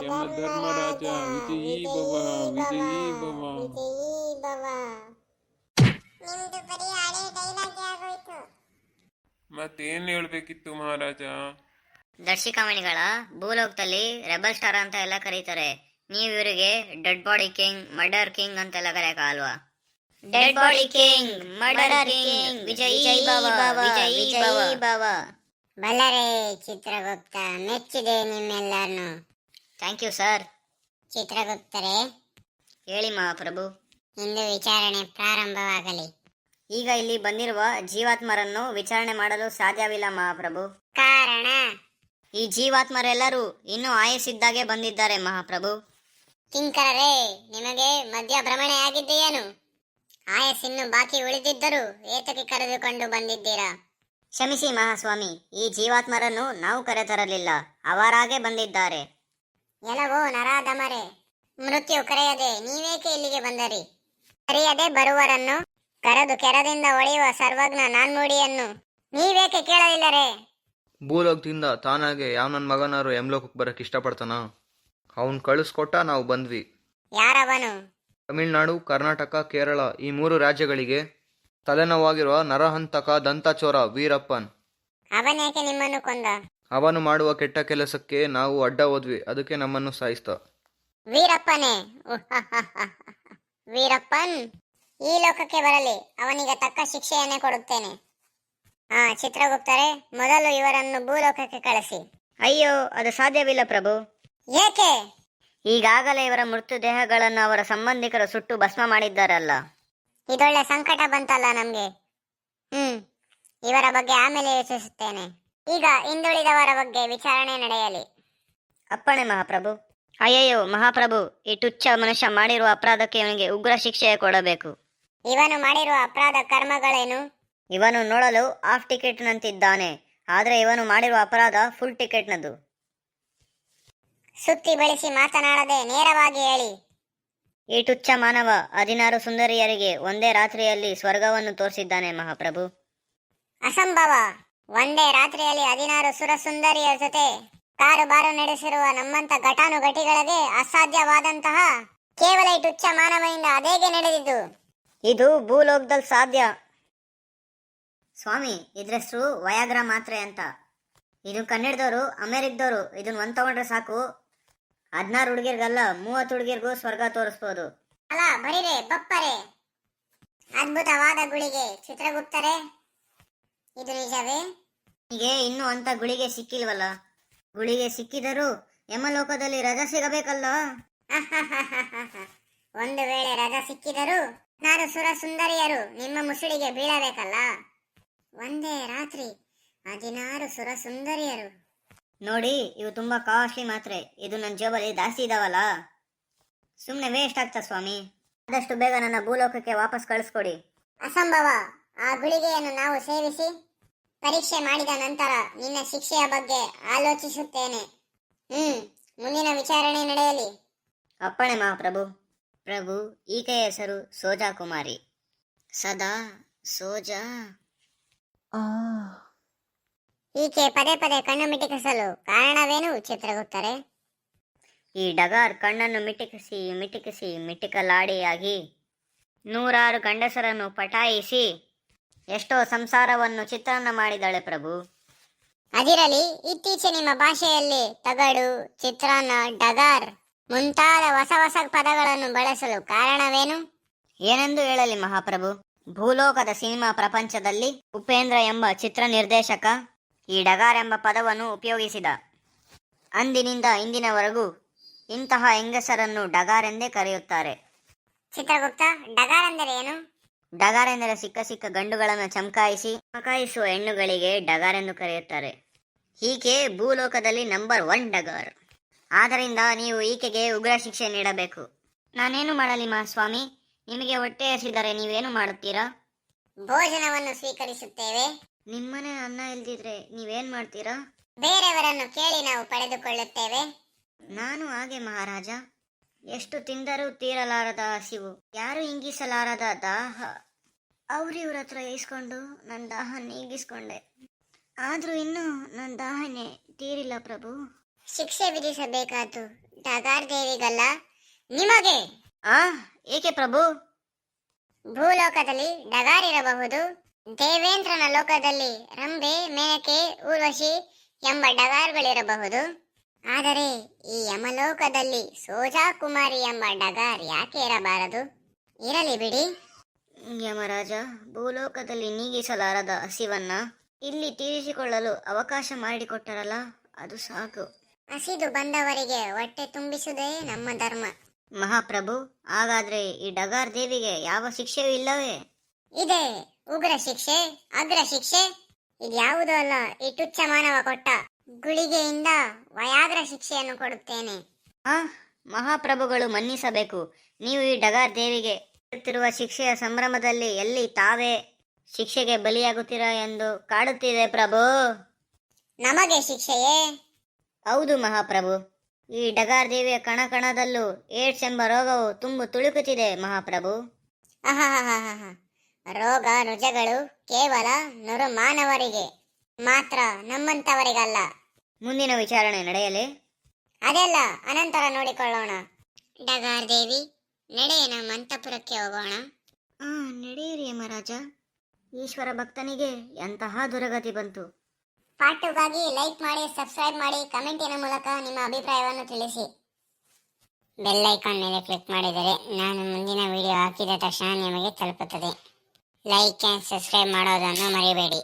ಯಮಧರ್ಮರಾಜ ವಿಜಯೀ ಭವ, ವಿಜಯೀ ಭವ. ನಿಮ್ದು ಬರೀ ಹಳೆ ಡೈಲಾಗ್ ಆಗೋಯ್ತು. ಮತ್ತೇನ್ ಹೇಳ್ಬೇಕಿತ್ತು ಮಹಾರಾಜ? ದರ್ಶಿಕಾಮಣಿಗಳ ಭೂಲೋಕದಲ್ಲಿ ರೆಬಲ್ ಸ್ಟಾರ್ ಅಂತ ಎಲ್ಲ ಕರೀತಾರೆ. ನೀವು ಇವರಿಗೆ dead body king, murder king ಅಂತೆಲ್ಲ ಕರೆಯಲ್ವಾ? Dead body king, murder king, ವಿಜಯೀ ಭವ, ವಿಜಯೀ ಭವ. ಬಲ್ಲರೇ ಚಿತ್ರಗುಪ್ತ, ಮೆಚ್ಚಿದೆ ನಿಮ್ಮೆಲ್ಲರನ್ನು. Thank you sir. ಚಿತ್ರಗುಪ್ತರೇ, ಹೇಳಿ ಮಹಾಪ್ರಭು. ಇಂದು ವಿಚಾರಣೆ ಪ್ರಾರಂಭವಾಗಲಿ. ಈಗ ಇಲ್ಲಿ ಬಂದಿರುವ ಜೀವಾತ್ಮರನ್ನು ವಿಚಾರಣೆ ಮಾಡಲು ಸಾಧ್ಯವಿಲ್ಲ ಮಹಾಪ್ರಭು. ಕಾರಣ? ಈ ಜೀವಾತ್ಮರೆಲ್ಲರೂ ಇನ್ನೂ ಆಯಸ್ಸಿದ್ದಾಗೆ ಬಂದಿದ್ದಾರೆ ಮಹಾಪ್ರಭು. ಕಿಂಕರರೇ, ನಿಮಗೆ ಮಧ್ಯ ಭ್ರಮಣೆ ಆಗಿದೆಯೇನು? ಆಯಸ್ಸಿನ್ನು ಬಾಕಿ ಉಳಿದಿದ್ದರೂ ಏತಕ್ಕೆ ಕರೆದುಕೊಂಡು ಬಂದಿದ್ದೀರಾ? ಕ್ಷಮಿಸಿ ಮಹಾಸ್ವಾಮಿ, ಈ ಜೀವಾತ್ಮರನ್ನು ನಾವು ಕರೆತರಲಿಲ್ಲ, ಅವರಾಗೆ ಬಂದಿದ್ದಾರೆ. ಎಲ್ಲವೋ ನರಾಧಮರೇ, ಮೃತ್ಯು ಕರೆಯದೆ ನೀವೇಕೆ ಇಲ್ಲಿಗೆ ಬಂದರಿ? ಕರೆಯದೆ ಬರುವರನ್ನು, ಕರೆದು ಕೆರದಿಂದ ಒಳೆಯುವ ಸರ್ವಜ್ಞ ನಾನ್ಮುಡಿಯನ್ನು ನೀವೇಕೆ ಕೇಳಲಿಲ್ಲರೇ? ಭೂಲೋಕದಿಂದ ತಾನಾಗೆ ಯಾವ ನನ್ನ ಮಗನಾರು ಯಮಲೋಕಕ್ಕೆ ಬರಕ್ಕೆ ಇಷ್ಟಪಡ್ತಾನ? ಅವನು ಕಳಿಸ್ಕೊಟ್ಟ, ನಾವು ಬಂದ್ವಿ. ಯಾರವನು? ತಮಿಳುನಾಡು, ಕರ್ನಾಟಕ, ಕೇರಳ ಈ 3 ರಾಜ್ಯಗಳಿಗೆ ತಲೆನೋವಾಗಿರುವ ನರಹಂತಕ ದಂತಚೋರ ವೀರಪ್ಪನ್. ಅವನೇಕೆ ನಿಮ್ಮನ್ನು ಕೊಂದ? ಅವನು ಮಾಡುವ ಕೆಟ್ಟ ಕೆಲಸಕ್ಕೆ ನಾವು ಅಡ್ಡ ಹೋದ್ವಿ, ಅದಕ್ಕೆ ನಮ್ಮನ್ನು ಸಾಯಿಸ್ತ. ವೀರಪ್ಪನೇ? ವೀರಪ್ಪನ್ ಈ ಲೋಕಕ್ಕೆ ಬರಲಿ, ಅವನಿಗೆ ತಕ್ಕ ಶಿಕ್ಷೆಯನ್ನೇ ಕೊಡುತ್ತೇನೆ. ಚಿತ್ರಗುಪ್ತರೇ, ಮೊದಲು ಇವರನ್ನು ಭೂಲೋಕಕ್ಕೆ ಕಳಿಸಿ. ಅಯ್ಯೋ, ಅದು ಸಾಧ್ಯವಿಲ್ಲ ಪ್ರಭು. ಏಕೆ? ಈಗಾಗಲೇ ಇವರ ಮೃತ್ಯು ದೇಹಗಳನ್ನು ಅವರ ಸಂಬಂಧಿಕರು ಸುಟ್ಟು ಭಸ್ಮ ಮಾಡಿದ್ದಾರಲ್ಲ. ಇದೊಳ್ಳೆ ಸಂಕಟ ಬಂತಲ್ಲ ನಮ್ಗೆ. ಇವರ ಬಗ್ಗೆ ಆಮೇಲೆ ಯೋಚಿಸುತ್ತೇನೆ. ಈಗ ಹಿಂದುಳಿದವರ ಬಗ್ಗೆ ವಿಚಾರಣೆ ನಡೆಯಲಿ. ಅಪ್ಪಣೆ ಮಹಾಪ್ರಭು. ಅಯ್ಯಯ್ಯೋ ಮಹಾಪ್ರಭು, ಈ ತುಚ್ಛ ಮನುಷ್ಯ ಮಾಡಿರುವ ಅಪರಾಧಕ್ಕೆ ಇವನಿಗೆ ಉಗ್ರ ಶಿಕ್ಷೆ ಕೊಡಬೇಕು. ಇವನು ಮಾಡಿರುವ ಅಪರಾಧ ಕರ್ಮಗಳೇನು? ಇವನು ನೋಡಲು ಹಾಫ್ ಟಿಕೆಟ್ನಂತಿದ್ದಾನೆ, ಆದರೆ ಇವನು ಮಾಡಿರುವ ಅಪರಾಧ ಫುಲ್ ಟಿಕೆಟ್ನದು. ಸುತ್ತಿ ಬಳಸಿ ಮಾತನಾಡದೆ ನೇರವಾಗಿ ಹೇಳಿ. ಈ ತುಚ್ಛ ಮಾನವ 16 ಸುಂದರಿಯರಿಗೆ ಒಂದೇ ರಾತ್ರಿಯಲ್ಲಿ ಸ್ವರ್ಗವನ್ನು ತೋರಿಸಿದ್ದಾನೆ ಮಹಾಪ್ರಭು. ಅಸಂಭವ! ಒಂದೇ ರಾತ್ರಿಯಲ್ಲಿ 16 ಸುರಸುಂದರಿಯರ ಜೊತೆ ಕಾರುಬಾರು ನಡೆಸಿರುವ ನಮ್ಮಂತ ಘಟಾನುಘಟಿಗಳಿಗೆ ಅಸಾಧ್ಯವಾದಂತಹ ಕೇವಲ ಈ ತುಚ್ಛ ಮಾನವನಿಂದ ಅದೇಗೆ ನಡೆದಿದ್ದು? ಇದು ಭೂಲೋಕದಲ್ಲಿ ಸಾಧ್ಯ ಸ್ವಾಮಿ. ಇದ್ರ ಹೆಸರು ವಯಾಗ್ರ ಮಾತ್ರೆ ಅಂತ. ಇದು ಕನ್ನಡದವರು, ಅಮೆರಿಕದವರು ಇದನ್ನ ಒಂದ್ ತಗೊಂಡ್ರೆ ಸಾಕು, 16 ಹುಡುಗಿರ್ಗಲ್ಲ 30 ಹುಡುಗಿರ್ಗೂ ಸ್ವರ್ಗ ತೋರಿಸ್ಬೋದು. ಅಲ್ಲ ಬರೀರೆ ಬಪ್ಪರೆ, ಅದ್ಭುತವಾದ ಗುಳಿಗೆ. ಚಿತ್ರಗುಪ್ತರೇ, ಇದು ನಿಜವೇ? ಹೀಗೆ ಇನ್ನೂ ಅಂತ ಗುಳಿಗೆ ಸಿಕ್ಕಿಲ್ವಲ್ಲ. ಗುಳಿಗೆ ಸಿಕ್ಕಿದರೂ ಯಮಲೋಕದಲ್ಲಿ ರಜಾ ಸಿಗಬೇಕಲ್ಲ. ಒಂದು ವೇಳೆ ರಜಾ ಸಿಕ್ಕಿದರೂ ನಾನು ಸುರ ಸುಂದರಿಯರು ನಿಮ್ಮ ಮುಸುಳಿಗೆ ಬೀಳಬೇಕಲ್ಲ. ಒಂದೇ ರಾತ್ರಿ 16 ಸುರ ಸುಂದರಿಯರು. ನೋಡಿ, ಇವು ತುಂಬಾ ಕಾಸ್ಟ್ಲಿ ಮಾತ್ರೆ. ಇದು ನನ್ನ ಜೇಬಲ್ಲಿ ಜಾಸ್ತಿ ಇದಾವಲ್ಲ, ಸುಮ್ಮನೆ ವೇಸ್ಟ್ ಆಗ್ತಾ ಸ್ವಾಮಿ. ಆದಷ್ಟು ಬೇಗ ನನ್ನ ಭೂಲೋಕಕ್ಕೆ ವಾಪಸ್ ಕಳಿಸ್ಕೊಡಿ. ಅಸಂಭವ! ಆ ಗುಳಿಗೆಯನ್ನು ನಾವು ಸೇವಿಸಿ ಪರೀಕ್ಷೆ ಮಾಡಿದ ನಂತರ ನಿನ್ನ ಶಿಕ್ಷೆಯ ಬಗ್ಗೆ ಆಲೋಚಿಸುತ್ತೇನೆ. ಮುಂದಿನ ವಿಚಾರಣೆ ನಡೆಯಲಿ. ಅಪ್ಪಣೆ ಮಹಾಪ್ರಭು. ಪ್ರಭು, ಈಕೆಯ ಹೆಸರು ಸೋಜಾ ಕುಮಾರಿ. ಸದಾ ಸೋಜಾ. ಈಕೆ ಪದೇ ಪದೇ ಕಣ್ಣು ಮಿಟಿಕಿಸಲು ಕಾರಣವೇನು ಚಿತ್ರಗುಪ್ತರೆ? ಈ ಡಗಾರ್ ಕಣ್ಣನ್ನು ಮಿಟಿಕಿಸಿ ಮಿಟಿಕಿಸಿ ಮಿಟಿಕಲಾಡಿಯಾಗಿ 100 ಗಂಡಸರನ್ನು ಪಟಾಯಿಸಿ ಎಷ್ಟೋ ಸಂಸಾರವನ್ನು ಚಿತ್ರಾನ್ನ ಮಾಡಿದಾಳೆ ಪ್ರಭು. ಅದಿರಲಿ, ಇತ್ತೀಚೆ ನಿಮ್ಮ ಭಾಷೆಯಲ್ಲಿ ತಗಡು, ಚಿತ್ರಾನ್ನ, ಡಗಾರ್ ಮುಂತಾದ ಹೊಸ ಹೊಸ ಪದಗಳನ್ನು ಬಳಸಲು ಕಾರಣವೇನು? ಏನೆಂದು ಹೇಳಲಿ ಮಹಾಪ್ರಭು. ಭೂಲೋಕದ ಸಿನಿಮಾ ಪ್ರಪಂಚದಲ್ಲಿ ಉಪೇಂದ್ರ ಎಂಬ ಚಿತ್ರ ನಿರ್ದೇಶಕ ಈ ಡಗಾರ್ ಎಂಬ ಪದವನ್ನು ಉಪಯೋಗಿಸಿದ. ಅಂದಿನಿಂದ ಇಂದಿನವರೆಗೂ ಇಂತಹ ಹೆಂಗಸರನ್ನು ಡಗಾರ್ ಎಂದೇ ಕರೆಯುತ್ತಾರೆ. ಚಿತ್ರಗುಪ್ತ, ಡಗಾರ್ ಅಂದರೆ ಏನು? ಡಗಾರ್ ಎಂದರೆ ಸಿಕ್ಕ ಸಿಕ್ಕ ಗಂಡುಗಳನ್ನು ಚಮಕಾಯಿಸುವ ಹೆಣ್ಣುಗಳಿಗೆ ಡಗಾರ್ ಎಂದು ಕರೆಯುತ್ತಾರೆ. ಈಕೆ ಭೂಲೋಕದಲ್ಲಿ ನಂಬರ್ 1 ಡಗಾರ್. ಆದ್ದರಿಂದ ನೀವು ಈಕೆಗೆ ಉಗ್ರ ಶಿಕ್ಷೆ ನೀಡಬೇಕು. ನಾನೇನು ಮಾಡಲಿ ಮಹಾಸ್ವಾಮಿ? ನಿಮಗೆ ಹೊಟ್ಟೆ ಹಸಿದರೆ ನೀವೇನು ಮಾಡುತ್ತೀರಾ? ಭೋಜನವನ್ನು ಸ್ವೀಕರಿಸುತ್ತೇವೆ. ನಿಮ್ಮನೆ ಅನ್ನ ಇಲ್ದಿದ್ರೆ ನೀವೇನ್ ಮಾಡ್ತೀರಾ? ಬೇರೆಯವರನ್ನು ಕೇಳಿ ನಾವು ಪಡೆದುಕೊಳ್ಳುತ್ತೇವೆ. ನಾನು ಹಾಗೆ ಮಹಾರಾಜ. ಎಷ್ಟು ತಿಂದರೂ ತೀರಲಾರದ ಹಸಿವು, ಯಾರು ಇಂಗಿಸಲಾರದ ದಾಹ. ಅವ್ರಿವ್ರ ಹತ್ರ ಇಸ್ಕೊಂಡು ನನ್ನ ದಾಹ ನೀಗಿಸ್ಕೊಂಡೆ. ಆದ್ರೂ ಇನ್ನೂ ನನ್ನ ದಾಹನೆ ತೀರಿಲ್ಲ ಪ್ರಭು. ಶಿಕ್ಷೆ ವಿಧಿಸಬೇಕಾದ್ದು ಡಗಾರ್ ದೇವಿಗಲ್ಲ, ನಿಮಗೆ. ಆ ಏಕೆ ಪ್ರಭು? ಭೂಲೋಕದಲ್ಲಿ ಡಗಾರ್ ಇರಬಹುದು, ದೇವೇಂದ್ರನ ಲೋಕದಲ್ಲಿ ರಂಬೆ, ಮೇನಕೆ, ಊರ್ವಶಿ ಎಂಬ ಡಗಾರ್ಗಳಿರಬಹುದು. ಆದರೆ ಈ ಯಮಲೋಕದಲ್ಲಿ ಸೋಜಾ ಕುಮಾರಿ ಎಂಬ ಡಗಾರ್ ಯಾಕೆ ಇರಬಾರದು? ಇರಲಿ ಬಿಡಿ. ಯಮರಾಜ, ಭೂಲೋಕದಲ್ಲಿ ನೀಗಿಸಲಾರದ ಹಸಿವನ್ನ ಇಲ್ಲಿ ತೀರಿಸಿಕೊಳ್ಳಲು ಅವಕಾಶ ಮಾಡಿಕೊಟ್ಟರಲ್ಲ, ಅದು ಸಾಕು. ಹಸಿದು ಬಂದವರಿಗೆ ಹೊಟ್ಟೆ ತುಂಬಿಸುವುದೇ ನಮ್ಮ ಧರ್ಮ. ಮಹಾಪ್ರಭು, ಹಾಗಾದ್ರೆ ಈ ಡಗಾರ್ ದೇವಿಗೆ ಯಾವ ಶಿಕ್ಷೆಯೂ ಇಲ್ಲವೇ? ಇದೆ, ಉಗ್ರ ಶಿಕ್ಷೆ, ಅಗ್ರ ಶಿಕ್ಷೆ. ಇದ್ಯಾವುದೂ ಅಲ್ಲ, ಈ ತುಚ್ಛ ಮಾನವ ಕೊಟ್ಟ ಗುಳಿಗೆಯಿಂದ ವಯಾಗ್ರ ಶಿಕ್ಷೆಯನ್ನು ಕೊಡುತ್ತೇನೆ. ಆ ಮಹಾಪ್ರಭುಗಳು ಮನ್ನಿಸಬೇಕು. ನೀವು ಈ ಡಗಾರ್ ದೇವಿಗೆ ಕೊಡುತ್ತಿರುವ ಶಿಕ್ಷೆಯ ಸಂಭ್ರಮದಲ್ಲಿ ಎಲ್ಲಿ ತಾವೇ ಶಿಕ್ಷೆಗೆ ಬಲಿಯಾಗುತ್ತೀರಾ ಎಂದು ಕಾಡುತ್ತಿದೆ ಪ್ರಭು. ನಮಗೆ ಶಿಕ್ಷೆಯೇ? ಹೌದು ಮಹಾಪ್ರಭು. ಈ ಡಗಾರ್ ದೇವಿಯ ಕಣಕಣದಲ್ಲೂ ಏಡ್ಸ್ ಎಂಬ ರೋಗವು ತುಂಬು ತುಳುಕುತ್ತಿದೆ ಮಹಾಪ್ರಭು. ಅಹಹಹಹ. ರೋಗ ರುಜಗಳು ಕೇವಲ ನುರು ಮಾನವರಿಗೆ ಮಾತ್ರ, ನಮ್ಮಂತವರಿಗಲ್ಲ. ಮುಂದಿನ ವಿಚಾರಣೆ ನಡೆಯಲಿ. ಅದೆಲ್ಲ ಅನಂತರ ನೋಡಿಕೊಳ್ಳೋಣ. ಡಗಾರ್ ದೇವಿ, ನಡೆಯನ ಮಂತಪುರಕ್ಕೆ ಹೋಗೋಣ. ನಡೆಯಿರಿ ಯಮರಾಜ. ಈಶ್ವರ ಭಕ್ತನಿಗೆ ಎಂತಹ ದುರಗತಿ ಬಂತು. ಪಾರ್ಟ್ 2ಗಾಗಿ ಲೈಕ್ ಮಾಡಿ, ಸಬ್ಸ್ಕ್ರೈಬ್ ಮಾಡಿ, ಕಮೆಂಟಿನ ಮೂಲಕ ನಿಮ್ಮ ಅಭಿಪ್ರಾಯವನ್ನು ತಿಳಿಸಿ. ಬೆಲ್ ಐಕಾನ್ ಮೇಲೆ ಕ್ಲಿಕ್ ಮಾಡಿದರೆ ನಾನು ಮುಂದಿನ ವಿಡಿಯೋ ಹಾಕಿದ ತಕ್ಷಣ ನಿಮಗೆ ತಲುಪುತ್ತದೆ. ಲೈಕ್ ಆ್ಯಂಡ್ ಸಬ್ಸ್ಕ್ರೈಬ್ ಮಾಡೋದನ್ನು ಮರಿಬೇಡಿ.